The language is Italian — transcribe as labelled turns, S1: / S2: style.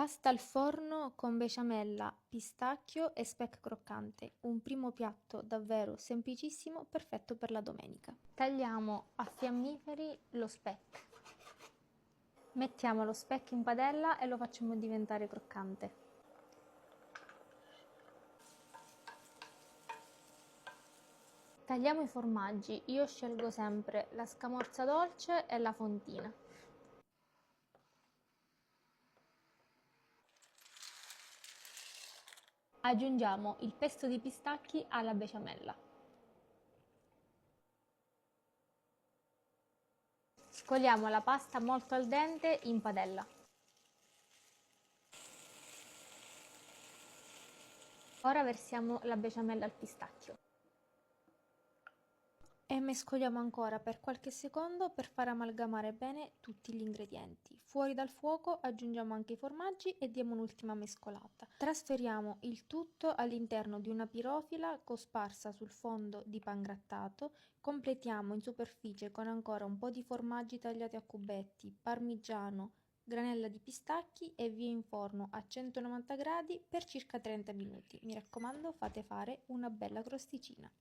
S1: Pasta al forno con besciamella, pistacchio e speck croccante, un primo piatto davvero semplicissimo, perfetto per la domenica. Tagliamo a fiammiferi lo speck. Mettiamo lo speck in padella e lo facciamo diventare croccante. Tagliamo i formaggi, io scelgo sempre la scamorza dolce e la fontina. Aggiungiamo il pesto di pistacchi alla besciamella. Scoliamo la pasta molto al dente in padella. Ora versiamo la besciamella al pistacchio. E mescoliamo ancora per qualche secondo per far amalgamare bene tutti gli ingredienti. Fuori dal fuoco aggiungiamo anche i formaggi e diamo un'ultima mescolata. Trasferiamo il tutto all'interno di una pirofila cosparsa sul fondo di pangrattato, completiamo in superficie con ancora un po' di formaggi tagliati a cubetti, parmigiano, granella di pistacchi e via in forno a 190 gradi per circa 30 minuti. Mi raccomando, fate fare una bella crosticina.